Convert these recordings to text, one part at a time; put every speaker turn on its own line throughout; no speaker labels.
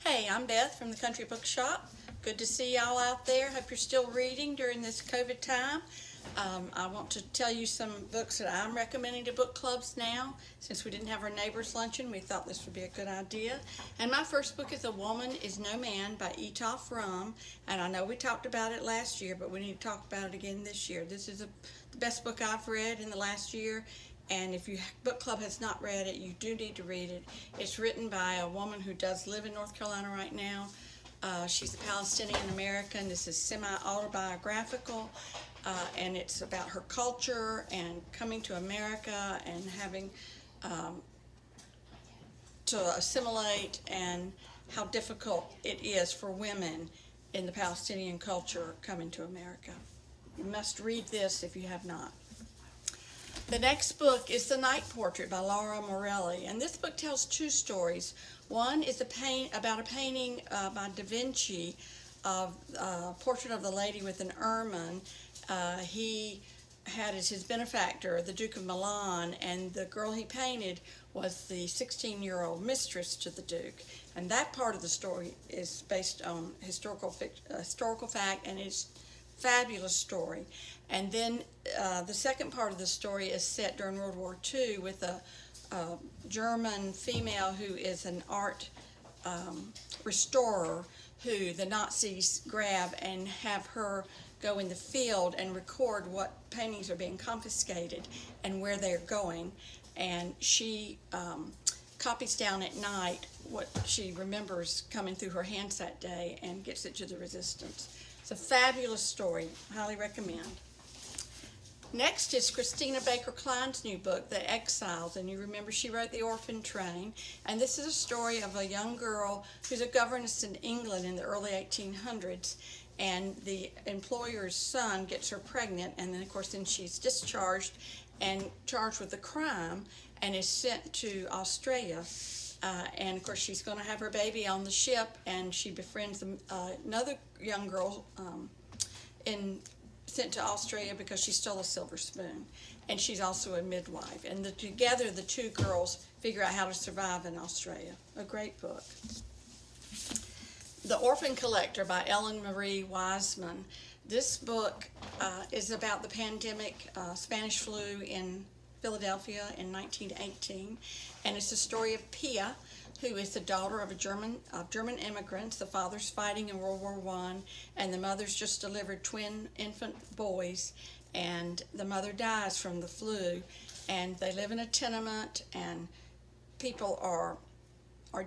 Hey, I'm Beth from the Country Book Shop. Good to see y'all out there. Hope you're still reading during this COVID time. I want to tell you some books that I'm recommending to book clubs now. Since we didn't have our neighbors luncheon, we thought this would be a good idea. And my first book is A Woman Is No Man by Etoph Rum. And I know we talked about it last year, but we need to talk about it again this year. This is the best book I've read in the last year. And if your book club has not read it, you do need to read it. It's written by a woman who does live in North Carolina right now. She's a Palestinian American. This is semi-autobiographical, and it's about her culture and coming to America and having to assimilate, and how difficult it is for women in the Palestinian culture coming to America. You must read this if you have not. The next book is The Night Portrait by Laura Morelli, and this book tells two stories. One is about a painting by Da Vinci of a portrait of the lady with an ermine. He had as his benefactor the Duke of Milan, and the girl he painted was the 16-year-old mistress to the Duke. And that part of the story is based on historical fact, and it's a fabulous story. And then the second part of the story is set during World War II with a German female who is an art restorer who the Nazis grab and have her go in the field and record what paintings are being confiscated and where they're going. And she copies down at night what she remembers coming through her hands that day and gets it to the resistance. It's a fabulous story. Highly recommend. Next is Christina Baker Klein's new book, The Exiles, and you remember she wrote The Orphan Train, and this is a story of a young girl who's a governess in England in the early 1800s, and the employer's son gets her pregnant, and then of course then she's discharged and charged with a crime and is sent to Australia, and of course she's going to have her baby on the ship, and she befriends another young girl sent to Australia because she stole a silver spoon, and she's also a midwife, and together the two girls figure out how to survive in Australia. A great book. The Orphan Collector by Ellen Marie Wiseman. This book is about the pandemic Spanish flu in Philadelphia in 1918, and it's the story of Pia, who is the daughter of German immigrants. The father's fighting in World War I, and the mother's just delivered twin infant boys, and the mother dies from the flu, and they live in a tenement, and people are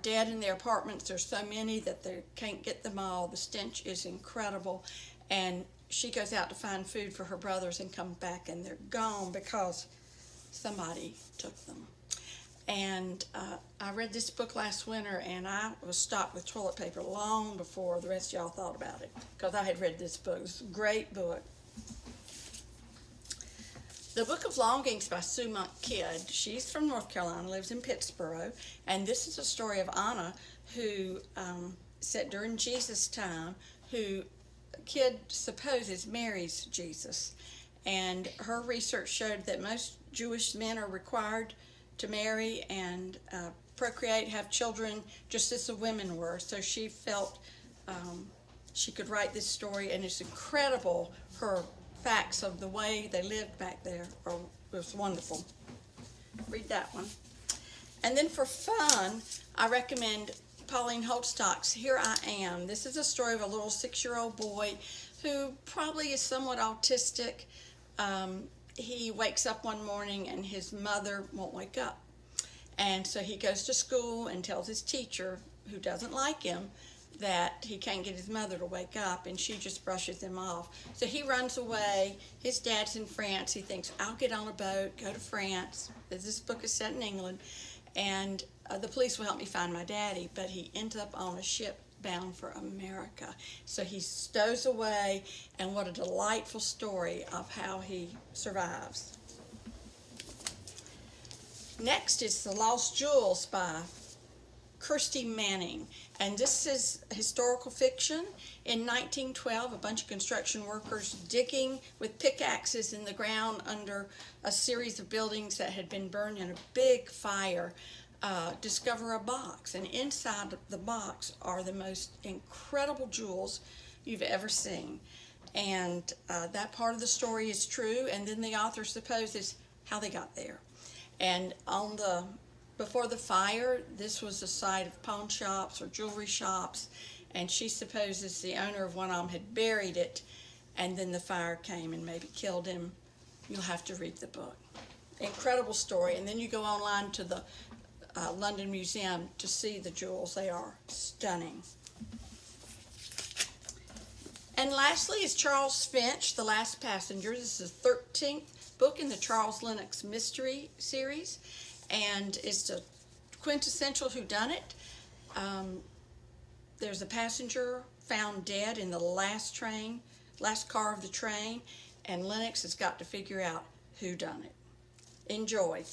dead in their apartments. There's so many that they can't get them all. The stench is incredible, and she goes out to find food for her brothers and comes back, and they're gone because somebody took them. And I read this book last winter, and I was stocked with toilet paper long before the rest of y'all thought about it, because I had read this book. It's a great book. The Book of Longings by Sue Monk Kidd. She's from North Carolina, lives in Pittsburgh, and this is a story of Anna, who set during Jesus' time, who Kidd supposes marries Jesus. And her research showed that most Jewish men are required to marry and procreate, have children, just as the women were. So she felt she could write this story, and it's incredible. Her facts of the way they lived back there was wonderful. Read that one. And then for fun, I recommend Pauline Holdstock's Here I Am. This is a story of a little 6-year-old boy who probably is somewhat autistic. He wakes up one morning and his mother won't wake up. And so he goes to school and tells his teacher, who doesn't like him, that he can't get his mother to wake up, and she just brushes him off. So he runs away. His dad's in France. He thinks, I'll get on a boat, go to France. This book is set in England, and the police will help me find my daddy. But he ends up on a ship bound for America. So he stows away, and what a delightful story of how he survives. Next is The Lost Jewels by Kristy Manning, and this is historical fiction. In 1912, a bunch of construction workers digging with pickaxes in the ground under a series of buildings that had been burned in a big fire discover a box, and inside the box are the most incredible jewels you've ever seen. And that part of the story is true, and then the author supposes how they got there. And before the fire, this was a site of pawn shops or jewelry shops, and she supposes the owner of one of them had buried it, and then the fire came and maybe killed him. You'll have to read the book. Incredible story. And then you go online to the London Museum to see the jewels. They are stunning. And lastly is Charles Finch, The Last Passenger. This is the 13th book in the Charles Lennox Mystery series, and it's a quintessential whodunit. There's a passenger found dead in the last car of the train, and Lennox has got to figure out who done it. Enjoy.